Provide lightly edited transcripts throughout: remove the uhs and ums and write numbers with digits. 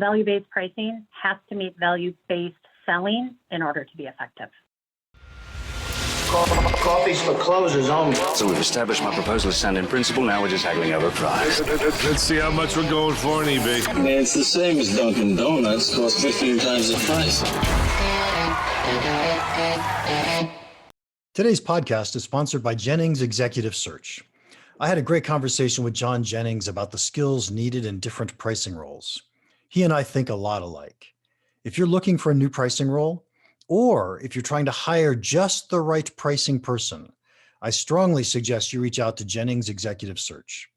Value-based pricing has to meet value-based selling in order to be effective. Coffee's for closers only. So we've established my proposal is sound in principle. Now we're just haggling over price. Let's see how much we're going for on eBay. It's the same as Dunkin' Donuts. Costs 15 times the price. Today's podcast is sponsored by Jennings Executive Search. I had a great conversation with John Jennings about the skills needed in different pricing roles. He and I think a lot alike. If you're looking for a new pricing role, or if you're trying to hire just the right pricing person, I strongly suggest you reach out to Jennings Executive Search.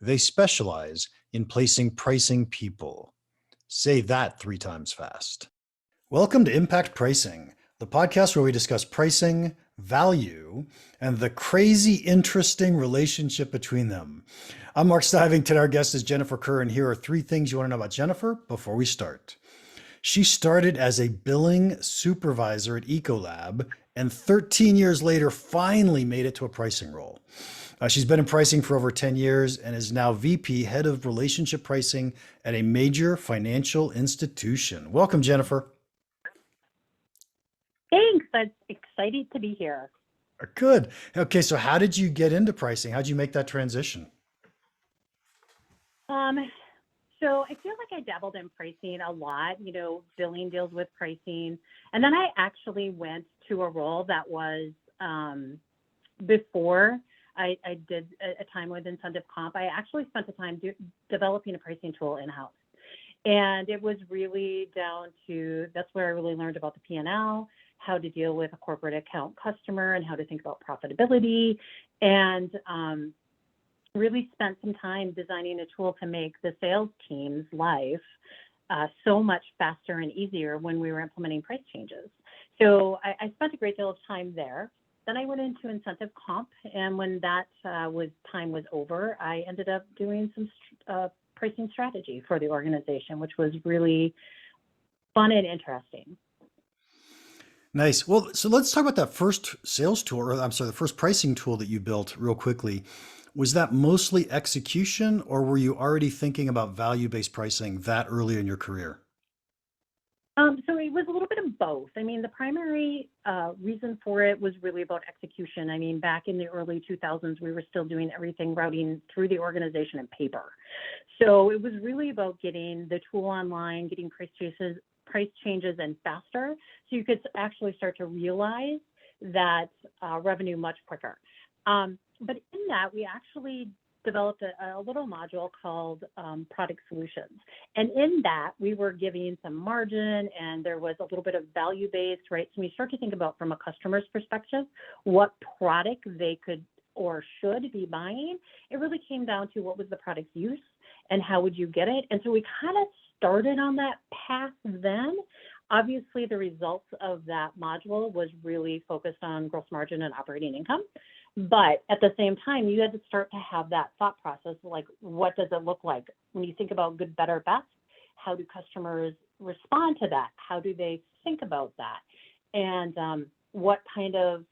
They specialize in placing pricing people. Say that 3 times fast. Welcome to Impact Pricing, the podcast where we discuss pricing, value, and the crazy interesting relationship between them. I'm Mark Stivington. Our guest is Jennifer Kerr, and here are 3 things you want to know about Jennifer before we start. She started as a billing supervisor at Ecolab, and 13 years later, finally made it to a pricing role. She's been in pricing for over 10 years and is now VP, head of relationship pricing at a major financial institution. Welcome, Jennifer. Thanks. I'm excited to be here. Good. Okay, so how did you get into pricing? How did you make that transition? So I feel like I dabbled in pricing a lot, billing deals with pricing. And then I actually went to a role that was before I did a time with incentive comp. I actually spent the time developing a pricing tool in-house. And it was really down to, that's where I really learned about the P&L, how to deal with a corporate account customer and how to think about profitability, and really spent some time designing a tool to make the sales team's life so much faster and easier when we were implementing price changes. So I spent a great deal of time there. Then I went into incentive comp, and when that time was over, I ended up doing some pricing strategy for the organization, which was really fun and interesting. Nice. Well, so let's talk about that first sales tool, or I'm sorry, the first pricing tool that you built real quickly. Was that mostly execution, or were you already thinking about value-based pricing that early in your career? So it was a little bit of both. I mean, the primary reason for it was really about execution. I mean, back in the early 2000s, we were still doing everything routing through the organization in paper. So it was really about getting the tool online, getting price changes in faster, so you could actually start to realize that revenue much quicker. But in that, we actually developed a little module called product solutions. And in that, we were giving some margin, and there was a little bit of value-based, right? So we start to think about, from a customer's perspective, what product they could or should be buying. It really came down to what was the product's use and how would you get it. And so we kind of started on that path then. Obviously, the results of that module was really focused on gross margin and operating income. But at the same time, you had to start to have that thought process, like, what does it look like? When you think about good, better, best, how do customers respond to that? How do they think about that? And what kind of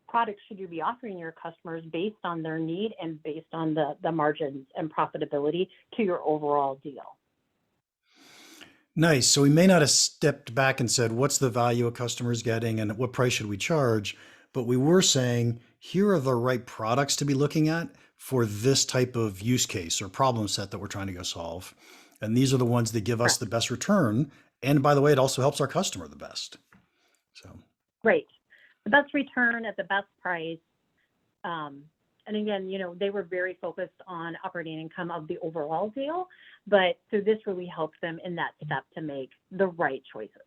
products should you be offering your customers based on their need and based on the margins and profitability to your overall deal? Nice. So we may not have stepped back and said, what's the value a customer is getting and what price should we charge? But we were saying, here are the right products to be looking at for this type of use case or problem set that we're trying to go solve. And these are the ones that give us the best return. And by the way, it also helps our customer the best. So great. The best return at the best price. And again, they were very focused on operating income of the overall deal. But so this really helped them in that step to make the right choices.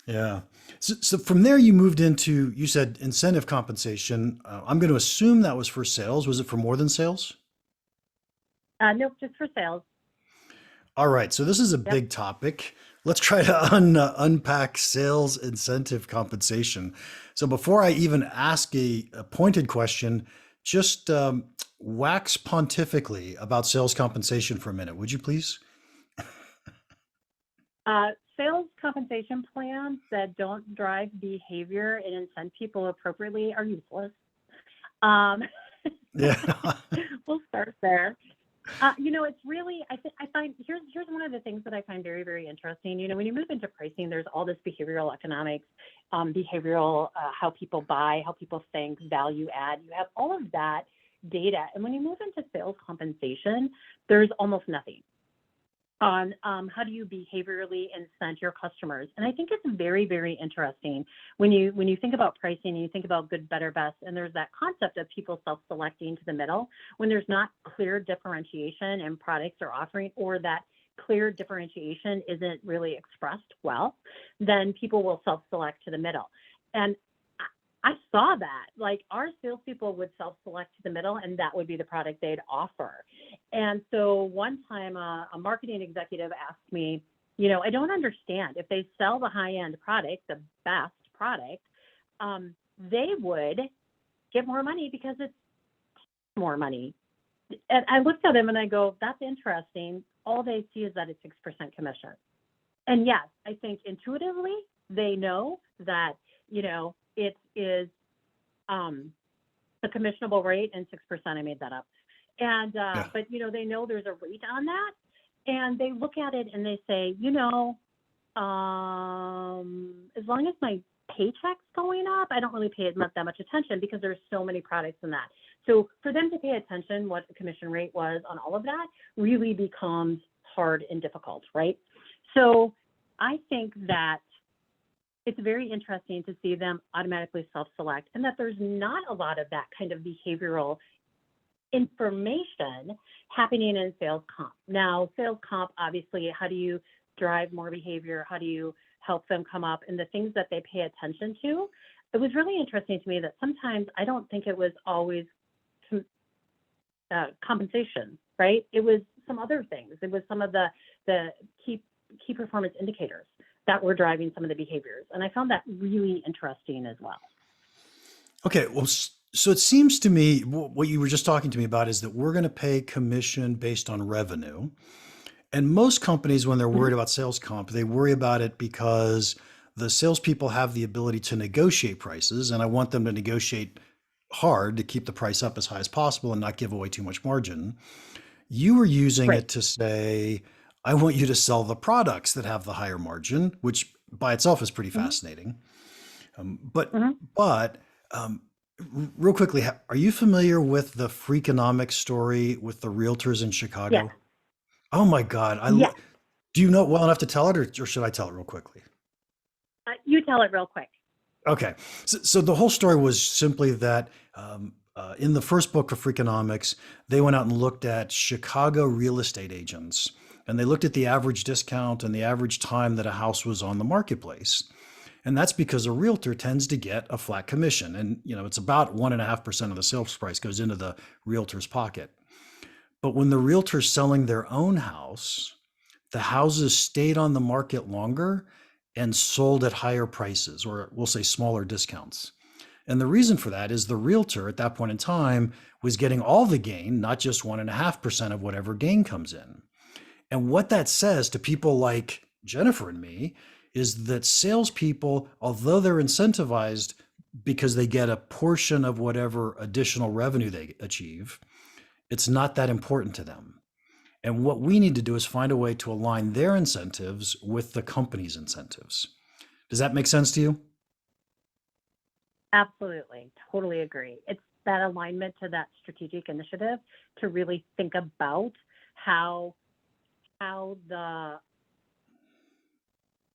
Yeah. So from there, you moved into, you said incentive compensation. I'm going to assume that was for sales. Was it for more than sales? Nope, just for sales. All right. So this is a big topic. Let's try to unpack sales incentive compensation. So before I even ask a pointed question, just wax pontifically about sales compensation for a minute, would you please? Sales compensation plans that don't drive behavior and incent people appropriately are useless. Yeah. We'll start there. It's really, I find, here's one of the things that I find very, very interesting. When you move into pricing, there's all this behavioral economics, how people buy, how people think, value add. You have all of that data. And when you move into sales compensation, there's almost nothing on how do you behaviorally incent your customers. And I think it's very, very interesting when you think about pricing and you think about good, better, best, and there's that concept of people self-selecting to the middle, when there's not clear differentiation in products or offering, or that clear differentiation isn't really expressed well, then people will self-select to the middle. And I saw that, like, our salespeople would self-select to the middle, and that would be the product they'd offer. And so one time a marketing executive asked me, I don't understand. If they sell the high-end product, the best product, they would get more money because it's more money. And I looked at him and I go, that's interesting. All they see is that it's 6% commission. And yes, I think intuitively they know that, it is the commissionable rate and 6%. I made that up. And, but, they know there's a rate on that. And they look at it and they say, as long as my paycheck's going up, I don't really pay that much attention because there's so many products in that. So for them to pay attention what the commission rate was on all of that really becomes hard and difficult, right? So I think that it's very interesting to see them automatically self-select, and that there's not a lot of that kind of behavioral information happening in sales comp. Now, sales comp, obviously, how do you drive more behavior? How do you help them come up? And the things that they pay attention to, it was really interesting to me that sometimes I don't think it was always compensation, right? It was some other things. It was some of the key performance indicators that were driving some of the behaviors. And I found that really interesting as well. Okay, well, so it seems to me what you were just talking to me about is that we're going to pay commission based on revenue. And most companies, when they're worried about sales comp, they worry about it because the salespeople have the ability to negotiate prices, and I want them to negotiate hard to keep the price up as high as possible and not give away too much margin. You were using it to say, I want you to sell the products that have the higher margin, which by itself is pretty fascinating. But real quickly, are you familiar with the Freakonomics story with the realtors in Chicago? Yeah. Oh my God. Do you know well enough to tell it, or should I tell it real quickly? You tell it real quick. Okay. So the whole story was simply that in the first book of Freakonomics, they went out and looked at Chicago real estate agents, and they looked at the average discount and the average time that a house was on the marketplace. And that's because a realtor tends to get a flat commission. And, it's about 1.5% of the sales price goes into the realtor's pocket. But when the realtor's selling their own house, the houses stayed on the market longer and sold at higher prices, or we'll say smaller discounts. And the reason for that is the realtor at that point in time was getting all the gain, not just 1.5% of whatever gain comes in. And what that says to people like Jennifer and me is that salespeople, although they're incentivized because they get a portion of whatever additional revenue they achieve, it's not that important to them. And what we need to do is find a way to align their incentives with the company's incentives. Does that make sense to you? Absolutely. Totally agree. It's that alignment to that strategic initiative to really think about how the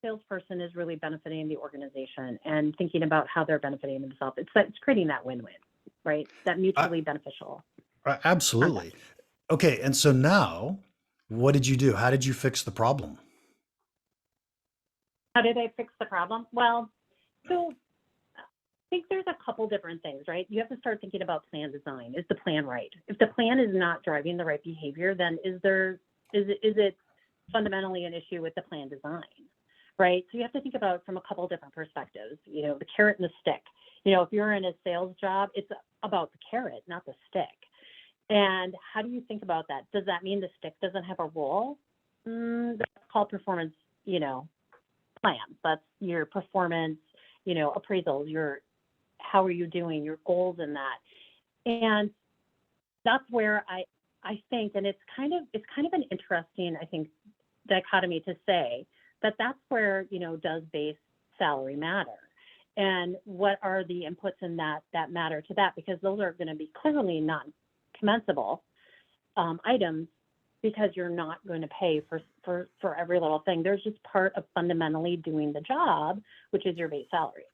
salesperson is really benefiting the organization and thinking about how they're benefiting themselves. It's creating that win-win, right? That mutually beneficial. Absolutely. Concept. Okay. And so now, what did you do? How did you fix the problem? How did I fix the problem? Well, so I think there's a couple different things, right? You have to start thinking about plan design. Is the plan right? If the plan is not driving the right behavior, then is it fundamentally an issue with the plan design, right? So you have to think about it from a couple different perspectives, the carrot and the stick. If you're in a sales job, it's about the carrot, not the stick. And how do you think about that? Does that mean the stick doesn't have a role? That's called performance, plans. That's your performance, appraisals, how are you doing, your goals in that. And that's where I think, and it's kind of an interesting, I think, dichotomy to say that that's where, does base salary matter? And what are the inputs in that matter to that? Because those are going to be clearly not commensable items, because you're not going to pay for every little thing. There's just part of fundamentally doing the job, which is your base salary.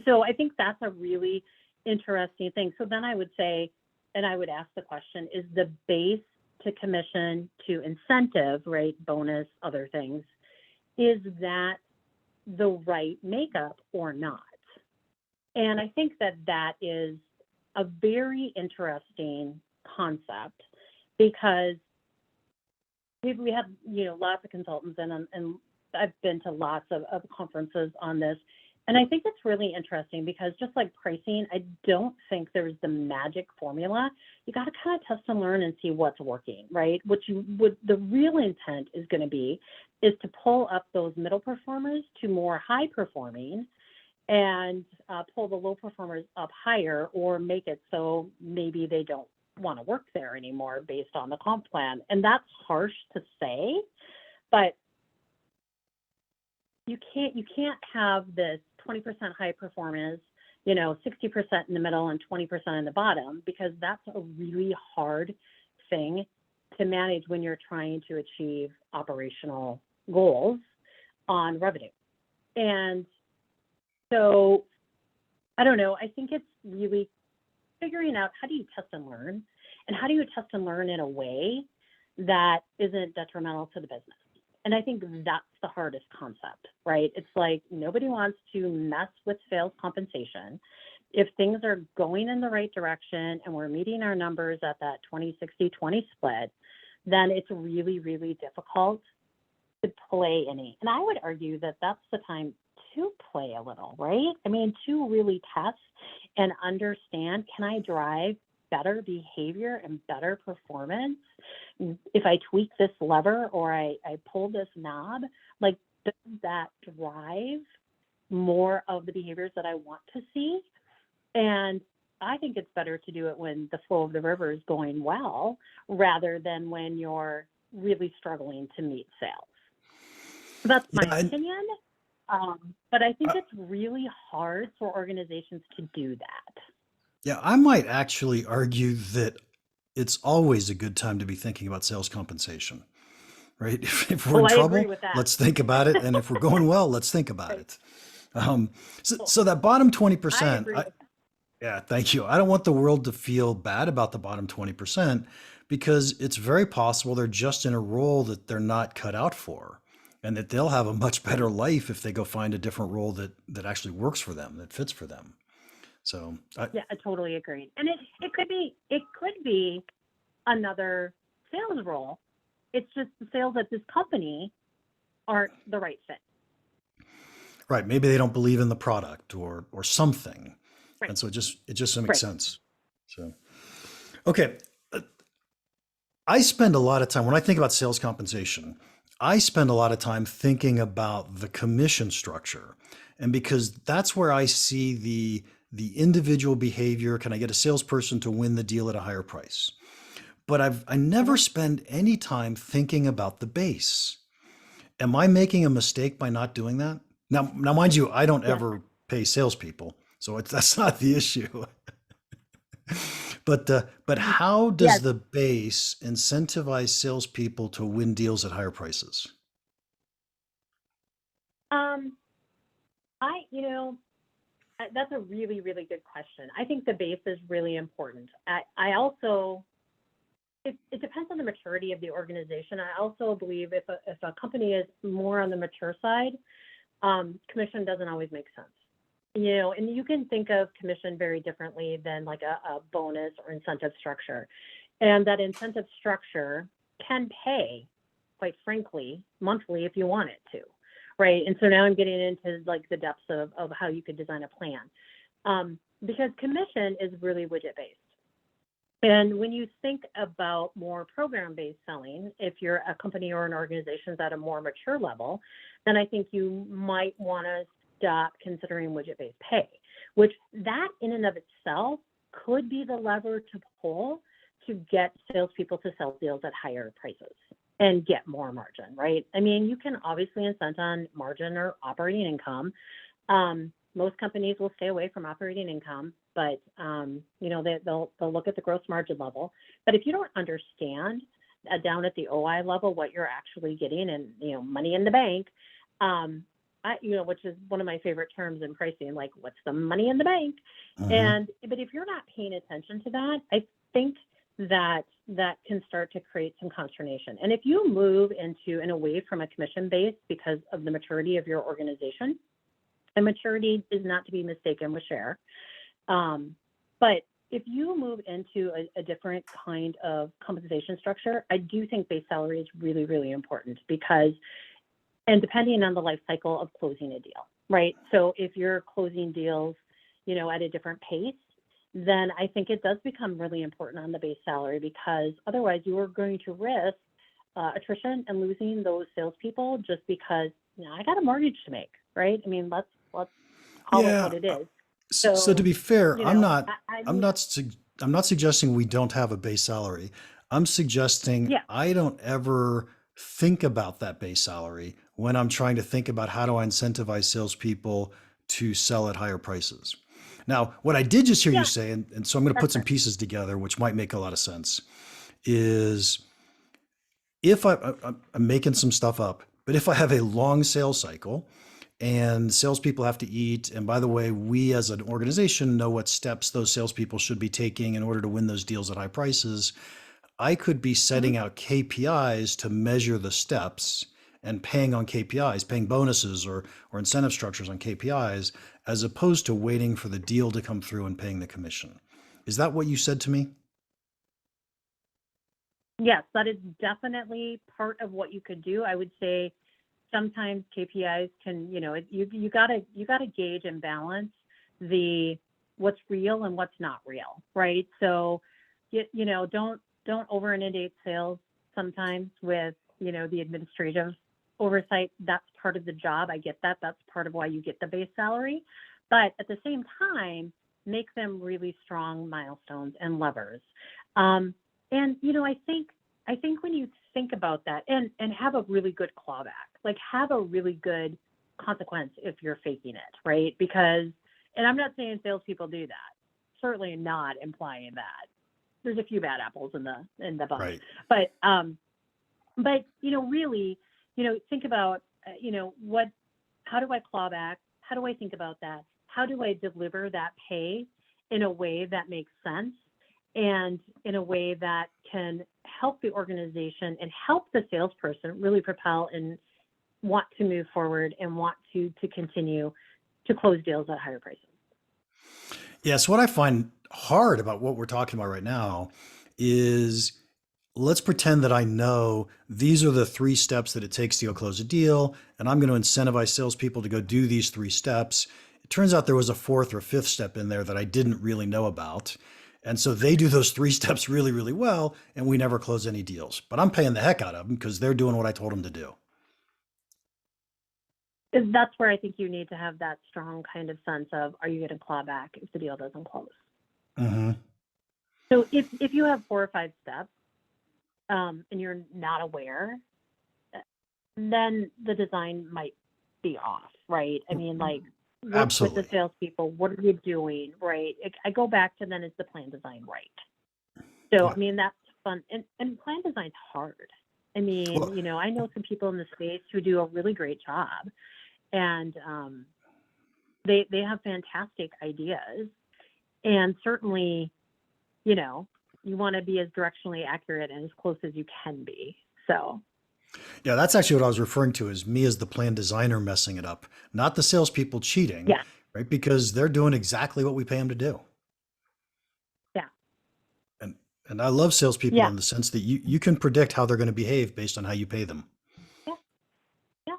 So I think that's a really interesting thing. So then I would say, and I would ask the question, is the base to commission to incentive, right, bonus, other things, is that the right makeup or not? And I think that is a very interesting concept, because we have, lots of consultants, and I've been to lots of conferences on this. And I think it's really interesting, because just like pricing, I don't think there's the magic formula. You got to kind of test and learn and see what's working, right? The real intent is going to be is to pull up those middle performers to more high performing, and pull the low performers up higher, or make it so maybe they don't want to work there anymore based on the comp plan. And that's harsh to say, but you can't have this 20% high performance, 60% in the middle and 20% in the bottom, because that's a really hard thing to manage when you're trying to achieve operational goals on revenue. And so I don't know, I think it's really figuring out, how do you test and learn, and how do you test and learn in a way that isn't detrimental to the business? And I think that's the hardest concept, right? It's like, nobody wants to mess with sales compensation. If things are going in the right direction and we're meeting our numbers at that 20-60-20 split, then it's really, really difficult to play any. And I would argue that that's the time to play a little, right? I mean, to really test and understand, can I drive better behavior and better performance if I tweak this lever, or I pull this knob? Like, does that drive more of the behaviors that I want to see? And I think it's better to do it when the flow of the river is going well, rather than when you're really struggling to meet sales. That's my opinion. But I think it's really hard for organizations to do that. Yeah, I might actually argue that it's always a good time to be thinking about sales compensation, right? If we're in trouble, let's think about it. And if we're going well, let's think about it. So that bottom 20%, yeah, thank you. I don't want the world to feel bad about the bottom 20%, because it's very possible they're just in a role that they're not cut out for, and that they'll have a much better life if they go find a different role that actually works for them, that fits for them. So I totally agree. And it could be another sales role. It's just the sales at this company aren't the right fit. Right. Maybe they don't believe in the product or something. Right. And so it just makes sense. So, okay. I spend a lot of time, when I think about sales compensation, I spend a lot of time thinking about the commission structure. And because that's where I see the individual behavior. Can I get a salesperson to win the deal at a higher price? But I never spend any time thinking about the base. Am I making a mistake by not doing that? Now mind you, I don't ever pay salespeople, so that's not the issue. But how does the base incentivize salespeople to win deals at higher prices? That's a really, really good question. I think the base is really important. I also, it depends on the maturity of the organization. I also believe if a company is more on the mature side, commission doesn't always make sense. And you can think of commission very differently than like a bonus or incentive structure. And that incentive structure can pay, quite frankly, monthly if you want it to. Right. And so now I'm getting into like the depths of how you could design a plan, because commission is really widget based. And when you think about more program based selling, if you're a company or an organization that's at a more mature level, then I think you might want to stop considering widget based pay, which that in and of itself could be the lever to pull to get salespeople to sell deals at higher prices and get more margin, right? I mean, you can obviously incent on margin or operating income. Most companies will stay away from operating income, but they'll look at the gross margin level. But if you don't understand down at the OI level what you're actually getting and money in the bank, which is one of my favorite terms in pricing, like what's the money in the bank? But if you're not paying attention to that, I think that can start to create some consternation. And if you move into and away from a commission base because of the maturity of your organization, and maturity is not to be mistaken with share, but if you move into a different kind of compensation structure, I do think base salary is really, really important because, and depending on the life cycle of closing a deal, right? So if you're closing deals, at a different pace, then I think it does become really important on the base salary, because otherwise you are going to risk attrition and losing those salespeople just because I got a mortgage to make, right? I mean, let's call it what it is. So to be fair, I'm not I I'm not suggesting we don't have a base salary. I'm suggesting I don't ever think about that base salary when I'm trying to think about how do I incentivize salespeople to sell at higher prices. Now, what I did just hear you say, and so I'm going to put some pieces together, which might make a lot of sense, is if I'm making some stuff up, but if I have a long sales cycle and salespeople have to eat, and by the way, we as an organization know what steps those salespeople should be taking in order to win those deals at high prices, I could be setting out KPIs to measure the steps and paying on KPIs, paying bonuses or incentive structures on KPIs, as opposed to waiting for the deal to come through and paying the commission. Is that what you said to me? Yes, that is definitely part of what you could do. I would say sometimes KPIs can, you gotta gauge and balance what's real and what's not real, right? So, don't over inundate sales sometimes with, the administrative oversight. That's part of the job. I get that. That's part of why you get the base salary. But at the same time, make them really strong milestones and levers. I think when you think about that and have a really good clawback, like have a really good consequence if you're faking it, right? Because, and I'm not saying salespeople do that. Certainly not implying that. There's a few bad apples in the bunch. Right. But really, think about, how do I claw back? How do I think about that? How do I deliver that pay in a way that makes sense and in a way that can help the organization and help the salesperson really propel and want to move forward and want to continue to close deals at higher prices? Yes, what I find hard about what we're talking about right now is, let's pretend that I know these are the 3 steps that it takes to go close a deal, and I'm going to incentivize salespeople to go do these 3 steps. It turns out there was a 4th or 5th step in there that I didn't really know about. And so they do those 3 steps really, really well, and we never close any deals. But I'm paying the heck out of them because they're doing what I told them to do. That's where I think you need to have that strong kind of sense of, are you going to claw back if the deal doesn't close? Mm-hmm. So if you have 4 or 5 steps and you're not aware, then the design might be off, right? I mean, like, work Absolutely. with the salespeople. What are you doing, right? I go back to then, is the plan design right? So, I mean, that's fun. And plan design's hard. I mean, Well, I know some people in the space who do a really great job, and they have fantastic ideas. And certainly, you want to be as directionally accurate and as close as you can be. So. yeah, that's actually what I was referring to, as me as the plan designer messing it up, not the salespeople cheating, Yeah. right? Because they're doing exactly what we pay them to do. Yeah. And I love salespeople Yeah. in the sense that you can predict how they're going to behave based on how you pay them. Yeah. Yeah.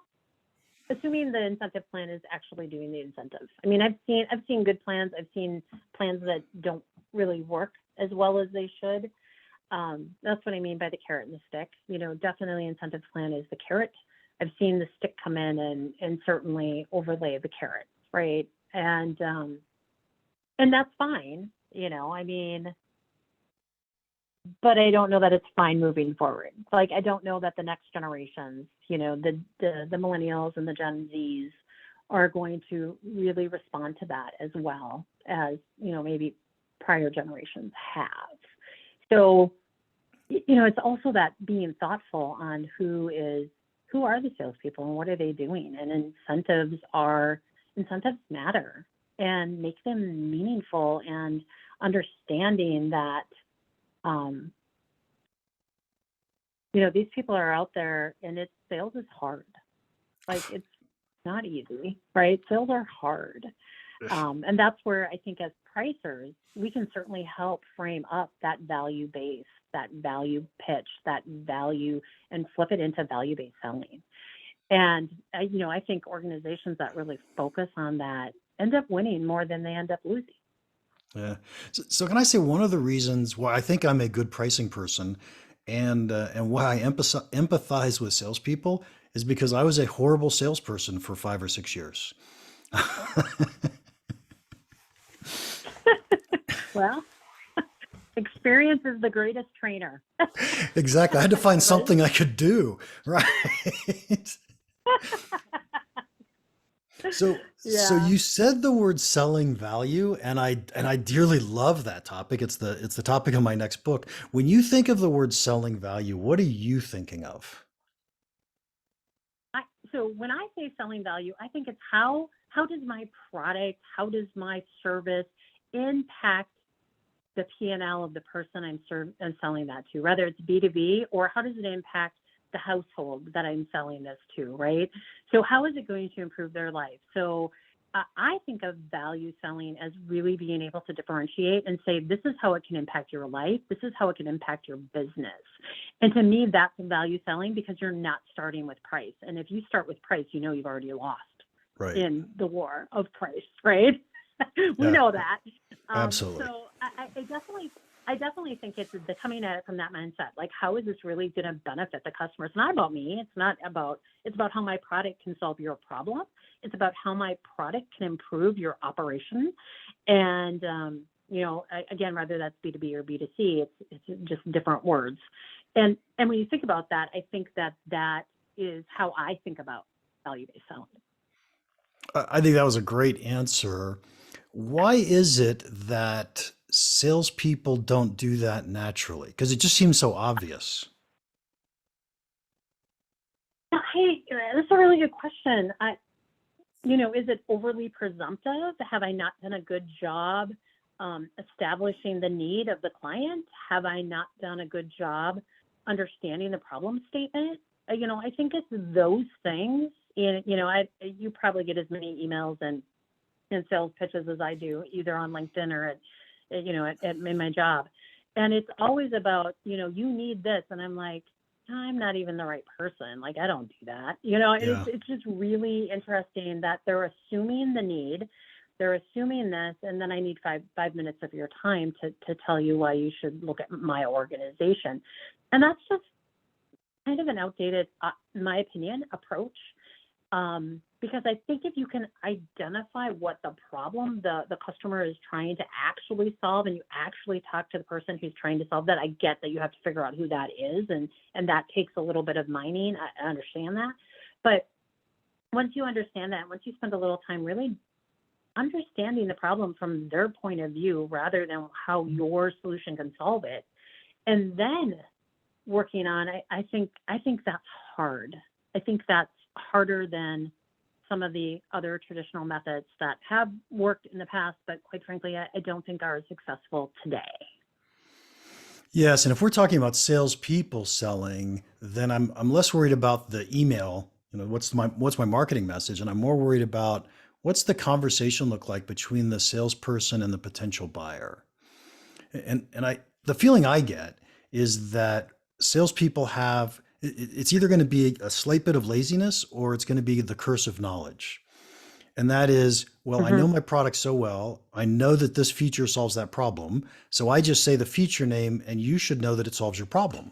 Assuming the incentive plan is actually doing the incentive. I mean, I've seen good plans. I've seen plans that don't really work as well as they should. That's what I mean by the carrot and the stick. Definitely incentive plan is the carrot. I've seen the stick come in and certainly overlay the carrot, right? And that's fine. I mean, but I don't know that it's fine moving forward. Like, I don't know that the next generations, the millennials and the Gen Zs are going to really respond to that as well as, maybe prior generations have. So, it's also that being thoughtful on who are the salespeople and what are they doing? And incentives matter, and make them meaningful, and understanding that, these people are out there, and sales is hard. Like, it's not easy, right? Sales are hard. And that's where I think as pricers, we can certainly help frame up that value base, that value pitch, that value, and flip it into value-based selling. And, I think organizations that really focus on that end up winning more than they end up losing. Yeah. So can I say one of the reasons why I think I'm a good pricing person, and why I empathize with salespeople is because I was a horrible salesperson for 5 or 6 years. Well, experience is the greatest trainer. Exactly. I had to find something I could do, right? So Yeah. you said the word selling value, and I dearly love that topic. It's the topic of my next book. When you think of the word selling value, what are you thinking of? So when I say selling value, I think it's how does my product, how does my service impact the P&L of the person I'm selling that to, whether it's B2B, or how does it impact the household that I'm selling this to, right? So how is it going to improve their life? So I think of value selling as really being able to differentiate and say, this is how it can impact your life. This is how it can impact your business. And to me, that's value selling, because you're not starting with price. And if you start with price, you've already lost Right. in the war of price, right? We Yeah. know that. Absolutely. So I definitely think it's the coming at it from that mindset. Like, how is this really going to benefit the customer? It's not about me. It's about how my product can solve your problem. It's about how my product can improve your operation. And, again, whether that's B2B or B2C, it's just different words. And when you think about that, I think that is how I think about value-based selling. I think that was a great answer. Why is it that salespeople don't do that naturally? Because it just seems so obvious. Hey, that's a really good question. Is it overly presumptive? Have I not done a good job establishing the need of the client? Have I not done a good job understanding the problem statement? I think it's those things. And, you probably get as many emails and sales pitches as I do, either on LinkedIn or in my job. And it's always about, you need this. And I'm like, I'm not even the right person. Like, I don't do that. Yeah. It's just really interesting that they're assuming the need. They're assuming this, and then I need five minutes of your time to tell you why you should look at my organization. And that's just kind of an outdated, in my opinion, approach. Because I think if you can identify what the problem the customer is trying to actually solve, and you actually talk to the person who's trying to solve that, I get that you have to figure out who that is, and that takes a little bit of mining. I understand that. But once you understand that, once you spend a little time really understanding the problem from their point of view rather than how your solution can solve it, and then working on it, I think that's hard. I think that's harder than some of the other traditional methods that have worked in the past, but quite frankly, I don't think are as successful today. Yes, and if we're talking about salespeople selling, then I'm less worried about the email. What's my marketing message, and I'm more worried about what's the conversation look like between the salesperson and the potential buyer. And the feeling I get is that salespeople have, it's either going to be a slight bit of laziness, or it's going to be the curse of knowledge. And that is, well, I know my product so well. I know that this feature solves that problem. So I just say the feature name, and you should know that it solves your problem.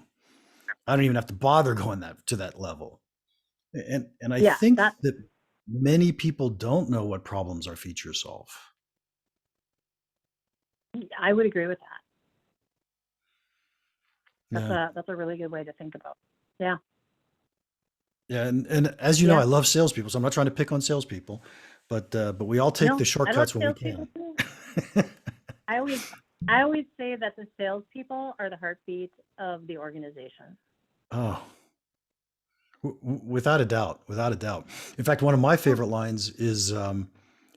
I don't even have to bother going to that level. And I think that many people don't know what problems our features solve. I would agree with that. That's a really good way to think about it. Yeah. Yeah, and as you know, Yeah. I love salespeople, so I'm not trying to pick on salespeople, but we all take No, the I love shortcuts when we salespeople can. too. I always I always say that the salespeople are the heartbeat of the organization. Oh, without a doubt, without a doubt. In fact, one of my favorite lines is, and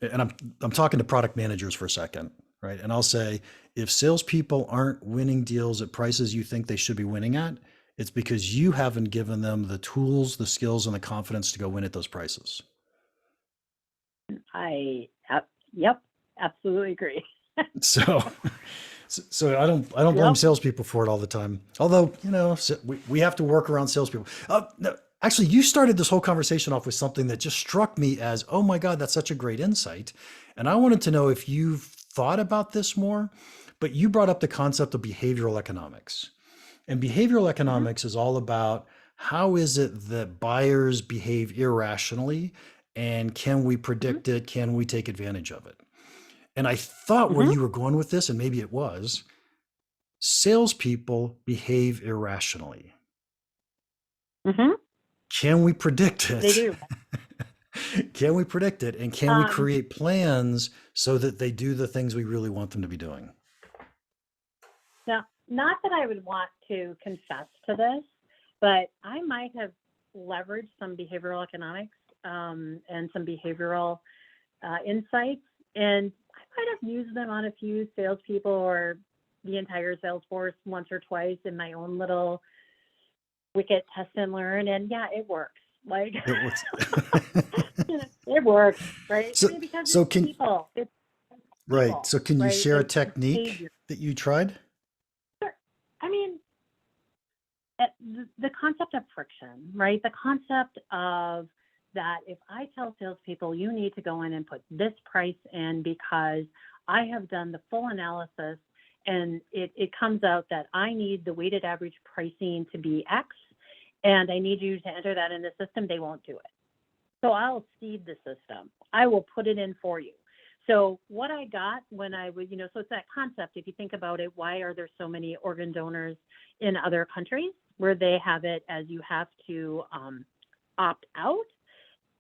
I'm talking to product managers for a second, right? And I'll say, if salespeople aren't winning deals at prices you think they should be winning at, it's because you haven't given them the tools, the skills, and the confidence to go win at those prices. Yep, absolutely agree. So, so I don't blame Yep. salespeople for it all the time. Although, we have to work around salespeople. No, actually, you started this whole conversation off with something that just struck me as, oh my God, that's such a great insight. And I wanted to know if you've thought about this more, but you brought up the concept of behavioral economics. And behavioral economics is all about how is it that buyers behave irrationally, and can we predict it? Can we take advantage of it? And I thought where you were going with this, and maybe it was, salespeople behave irrationally. Can we predict it? They do. Can we predict it? And can we create plans so that they do the things we really want them to be doing? Now, not that I would want to confess to this, but I might have leveraged some behavioral economics and some behavioral insights, and I might have used them on a few salespeople or the entire sales force once or twice in my own little Wicket test and learn. And yeah, it works. Like it works, right? So, because so it's can people. It's right. people, So can you right? share a It's technique behavior. that you tried? Sure. I mean, the concept of friction, right? The concept of that if I tell salespeople, you need to go in and put this price in because I have done the full analysis and it comes out that I need the weighted average pricing to be X and I need you to enter that in the system, they won't do it. So I'll seed the system. I will put it in for you. So what I got when I would, so it's that concept. If you think about it, why are there so many organ donors in other countries where they have it as you have to opt out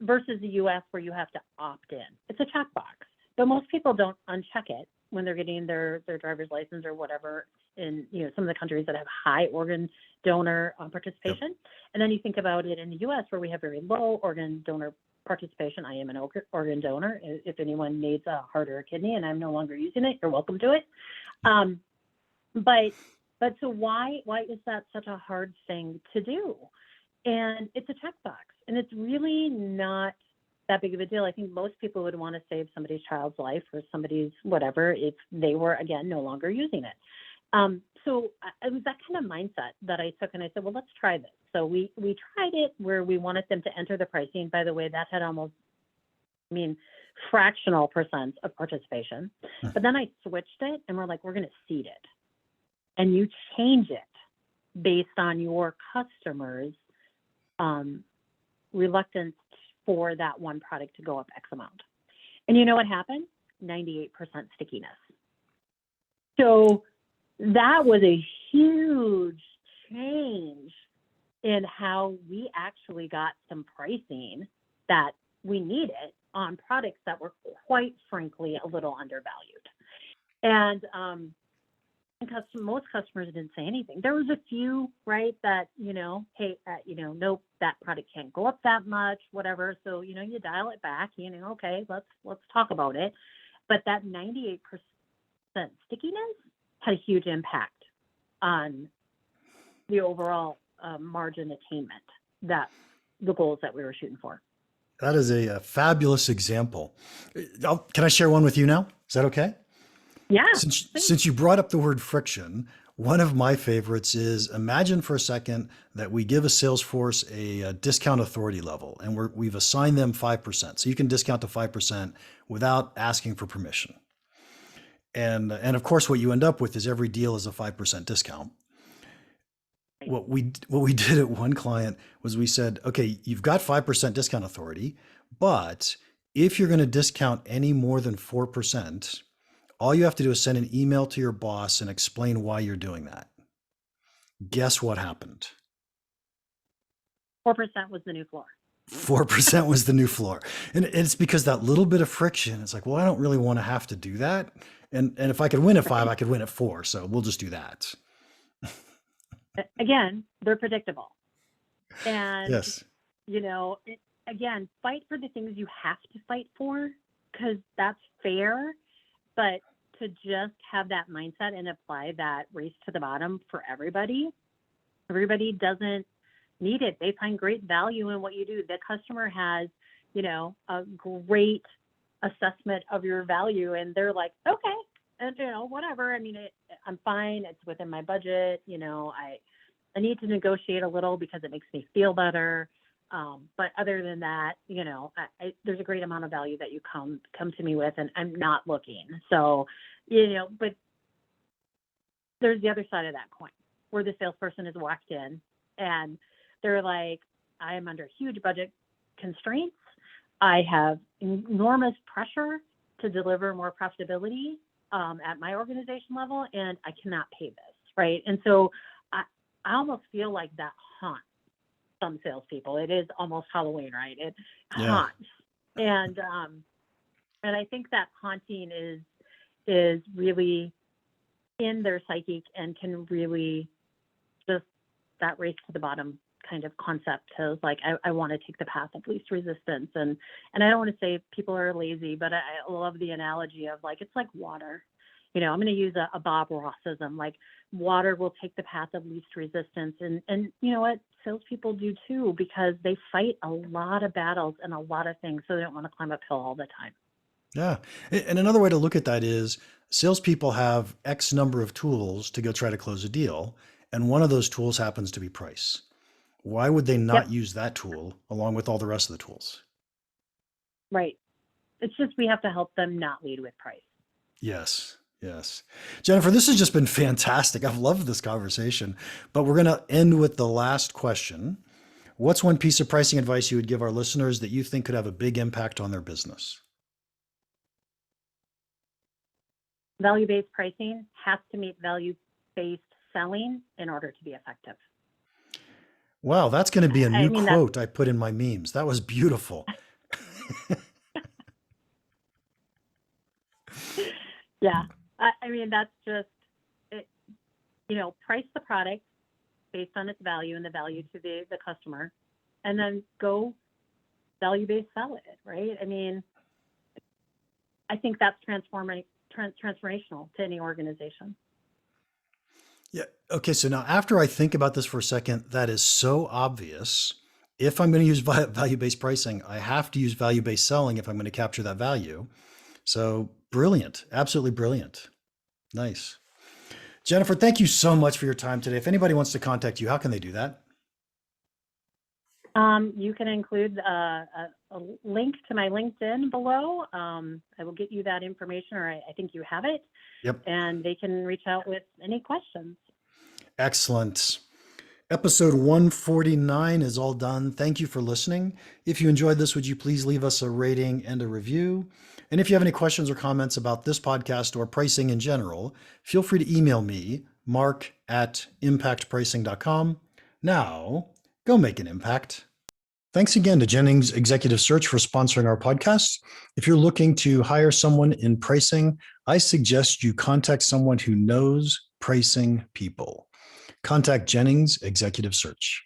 versus the US where you have to opt in? It's a checkbox, but most people don't uncheck it when they're getting their driver's license or whatever in some of the countries that have high organ donor participation. Yep. And then you think about it in the US where we have very low organ donor participation. I am an organ donor. If anyone needs a heart or a kidney and I'm no longer using it, you're welcome to it. But so why is that such a hard thing to do? And it's a checkbox, and it's really not that big of a deal. I think most people would want to save somebody's child's life or somebody's whatever if they were, again, no longer using it. So it was that kind of mindset that I took, and I said, well, let's try this. So we tried it where we wanted them to enter the pricing. By the way, that had almost, fractional percent of participation. But then I switched it, and we're like, we're going to seed it. And you change it based on your customers' reluctance for that one product to go up X amount. And you know what happened? 98% stickiness. So that was a huge change in how we actually got some pricing that we needed on products that were quite frankly a little undervalued. And most customers didn't say anything. There was a few, right, that, hey, nope, that product can't go up that much, whatever. So, you dial it back, okay, let's talk about it. But that 98% stickiness had a huge impact on the overall margin attainment, that the goals that we were shooting for. That is a fabulous example. Can I share one with you now? Is that okay? Yeah. Since you brought up the word friction, one of my favorites is imagine for a second that we give a sales force a discount authority level, and we've assigned them 5%. So you can discount to 5% without asking for permission. And of course, what you end up with is every deal is a 5% discount. What we did at one client was we said, okay, you've got 5% discount authority, but if you're going to discount any more than 4%, all you have to do is send an email to your boss and explain why you're doing that. Guess what happened? 4% was the new floor. 4% was the new floor. And it's because that little bit of friction, it's like, well, I don't really want to have to do that. And if I could win at 5, I could win at 4. So we'll just do that. Again, they're predictable. And, Yes. Again, fight for the things you have to fight for, because that's fair. But to just have that mindset and apply that race to the bottom for everybody doesn't need it. They find great value in what you do. The customer has, a great assessment of your value, and they're like, okay, and whatever. I mean, I'm fine. It's within my budget. I need to negotiate a little because it makes me feel better. But other than that, there's a great amount of value that you come to me with, and I'm not looking. So, but there's the other side of that coin where the salesperson has walked in and they're like, I am under huge budget constraints. I have enormous pressure to deliver more profitability at my organization level, and I cannot pay this, right? And so I almost feel like that haunts some salespeople. It is almost Halloween, right? It haunts, and I think that haunting is really in their psychic and can really just that race to the bottom kind of concept of like, I want to take the path of least resistance. And I don't want to say people are lazy, but I love the analogy of like, it's like water. I'm going to use a Bob Rossism, like water will take the path of least resistance. And you know what? Salespeople do too, because they fight a lot of battles and a lot of things. So they don't want to climb uphill all the time. Yeah. And another way to look at that is salespeople have X number of tools to go try to close a deal. And one of those tools happens to be price. Why would they not use that tool along with all the rest of the tools? Right. It's just we have to help them not lead with price. Yes. Yes. Jennifer, this has just been fantastic. I've loved this conversation, but we're going to end with the last question. What's one piece of pricing advice you would give our listeners that you think could have a big impact on their business? Value-based pricing has to meet value-based selling in order to be effective. Wow, that's going to be a new quote I put in my memes. That was beautiful. Yeah. That's just, price the product based on its value and the value to the customer, and then go value-based sell it, right? I think that's transformational to any organization. Yeah. Okay. So now after I think about this for a second, that is so obvious. If I'm going to use value-based pricing, I have to use value-based selling if I'm going to capture that value. So brilliant. Absolutely brilliant. Nice. Jennifer, thank you so much for your time today. If anybody wants to contact you, how can they do that? You can include a link to my LinkedIn below. I will get you that information, or I think you have it. Yep. And they can reach out with any questions. Excellent. Episode 149 is all done. Thank you for listening. If you enjoyed this, would you please leave us a rating and a review? And if you have any questions or comments about this podcast or pricing in general, feel free to email me, mark@impactpricing.com. Now, go make an impact. Thanks again to Jennings Executive Search for sponsoring our podcast. If you're looking to hire someone in pricing, I suggest you contact someone who knows pricing people. Contact Jennings Executive Search.